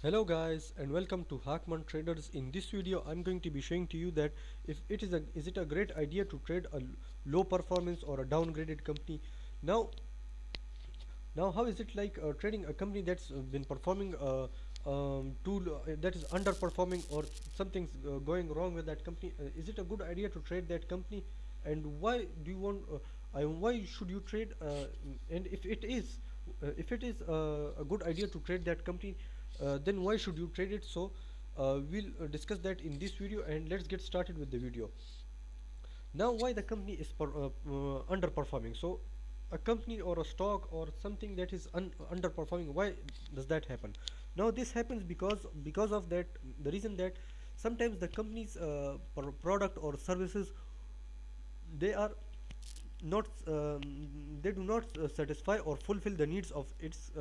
Hello guys and welcome to Hackman Traders. In this video I'm going to be showing to you that if it is it a great idea to trade a low performance or a downgraded company. Now now how is it like trading a company that's been performing that is underperforming, or something's going wrong with that company? Is it a good idea to trade that company, and why do you want why should you trade, and if it is a good idea to trade that company, then why should you trade it? So we'll discuss that in this video, and let's get started with the video. Now, why the company is underperforming? So a company or a stock or something that is underperforming, why does that happen? Now this happens because of that, the reason that sometimes the company's product or services, they are not they do not satisfy or fulfill the needs of its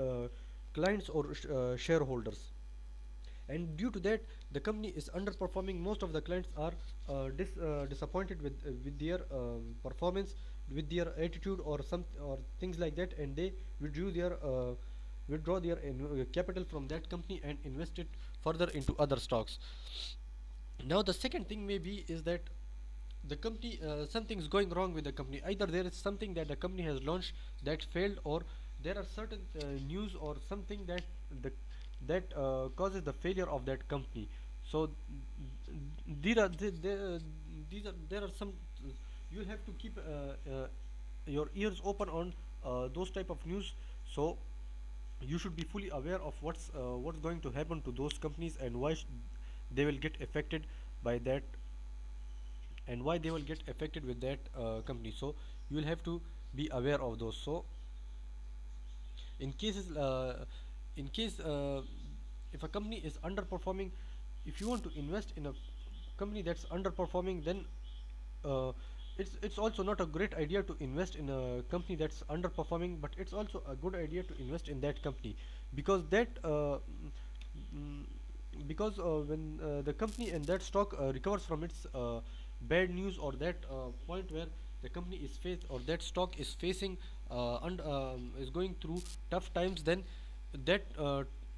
clients or shareholders, and due to that the company is underperforming. Most of the clients are disappointed with their performance, with their attitude or some or things like that, and they withdraw their capital from that company and invest it further into other stocks. Now the second thing maybe is that the company, something's going wrong with the company. Either there is something that the company has launched that failed, or there are certain news or something the that causes the failure of that company. So there are these are there are some, you have to keep your ears open on those type of news. So you should be fully aware of what's going to happen to those companies, and they will get affected by that, and why they will get affected with that company. So you will have to be aware of those. So in cases in case if a company is underperforming, if you want to invest in a company that's underperforming, then uh, it's also not a great idea to invest in a company that's underperforming, but it's also a good idea to invest in that company, because mm, when the company and that stock recovers from its bad news, or that point where the company is faced, or that stock is facing and is going through tough times, then that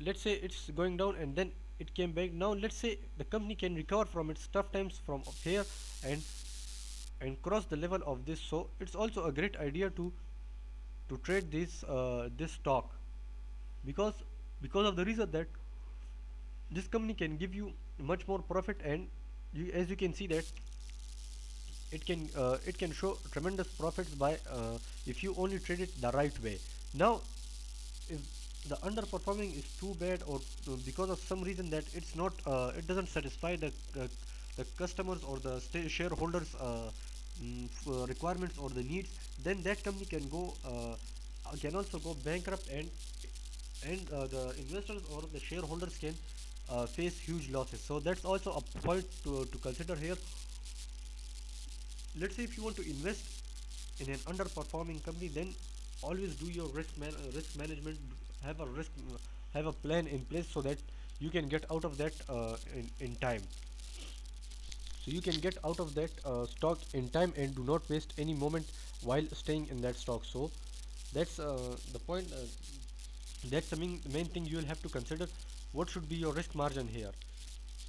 let's say it's going down and then it came back. Now let's say the company can recover from its tough times from up here, and cross the level of this. So it's also a great idea to trade this stock, because of the reason that this company can give you much more profit, and as you can see that it can show tremendous profits by if you only trade it the right way. Now if the underperforming is too bad, or because of some reason that it doesn't satisfy the customers or the shareholders requirements or the needs, then that company can also go bankrupt, and the investors or the shareholders can face huge losses. So that's also a point to consider here. Let's say if you want to invest in an underperforming company, then always do your risk management. Have a have a plan in place, so that you can get out of that in time. So you can get out of that stock in time, and do not waste any moment while staying in that stock. So that's the point. That's the main thing you will have to consider. What should be your risk margin here?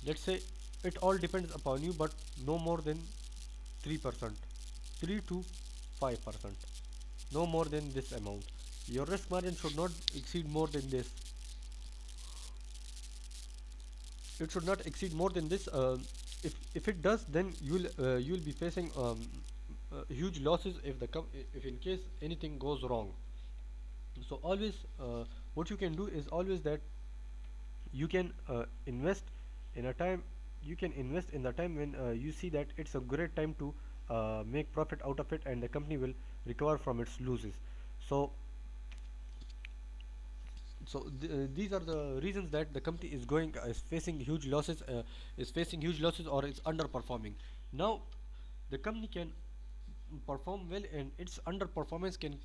Let's say it all depends upon you, but no more than 3%, 3 to 5%, no more than this amount. Your risk margin should not exceed more than this. It should not exceed more than this. If it does, then you'll be facing huge losses if in case anything goes wrong. So always, what you can do is always that you can invest in a time you can invest in the time when you see that it's a great time to make profit out of it, and the company will recover from its losses. So these are the reasons that the company is facing huge losses, or is underperforming. Now the company can perform well, and its underperformance can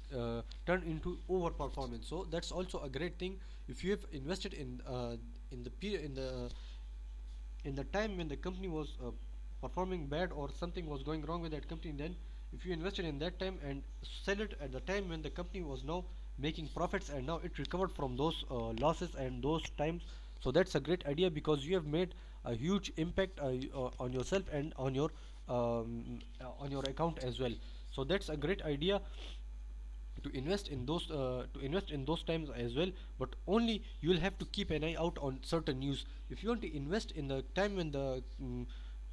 turn into overperformance. So that's also a great thing. If you have invested in the in the time when the company was performing bad, or something was going wrong with that company, then if you invested in that time and sell it at the time when the company was now making profits, and now it recovered from those losses and those times, So that's a great idea, because you have made a huge impact on yourself and on your account as well. So that's a great idea to invest in those times as well. But only you will have to keep an eye out on certain news. If you want to invest in the time when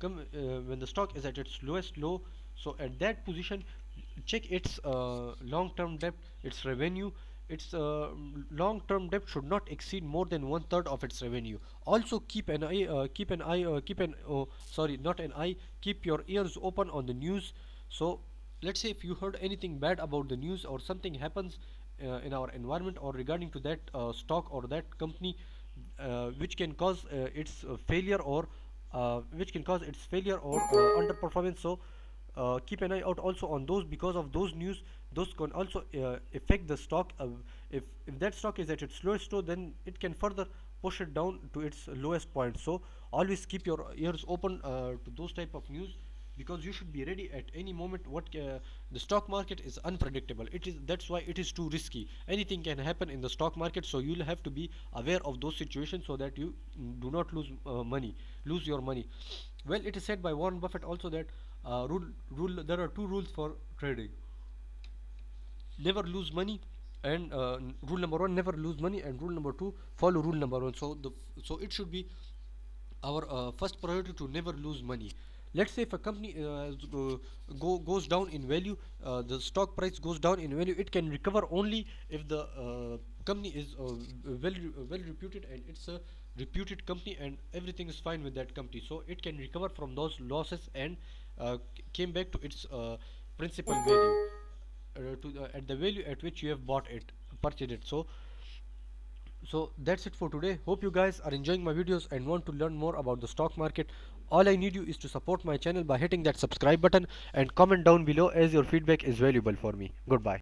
when the stock is at its lowest low, so at that position, check its long-term debt, its revenue. Its long-term debt should not exceed more than one third of its revenue. Also keep an sorry, not an eye, keep your ears open on the news. So let's say if you heard anything bad about the news, or something happens in our environment or regarding to that stock or that company, which can cause its failure, or underperformance. So keep an eye out also on those, because of those news, those can also affect the stock. If that stock is at its lowest low, then it can further push it down to its lowest point. So always keep your ears open to those type of news, because you should be ready at any moment. What The stock market is unpredictable. That's why it is too risky. Anything can happen in the stock market, so you'll have to be aware of those situations, so that you do not lose your money. Well, it is said by Warren Buffett also that rule there are two rules for trading: never lose money, and rule number one, never lose money, and rule number two, follow rule number one. So it should be our first priority to never lose money. Let's say if a company goes down in value, the stock price goes down in value, it can recover only if the company is well reputed, and it's a reputed company, and everything is fine with that company. So it can recover from those losses, and came back to its principal value, at the value at which you have purchased it. So that's it for today. Hope you guys are enjoying my videos and want to learn more about the stock market. All I need you is to support my channel by hitting that subscribe button and comment down below, as your feedback is valuable for me. Goodbye.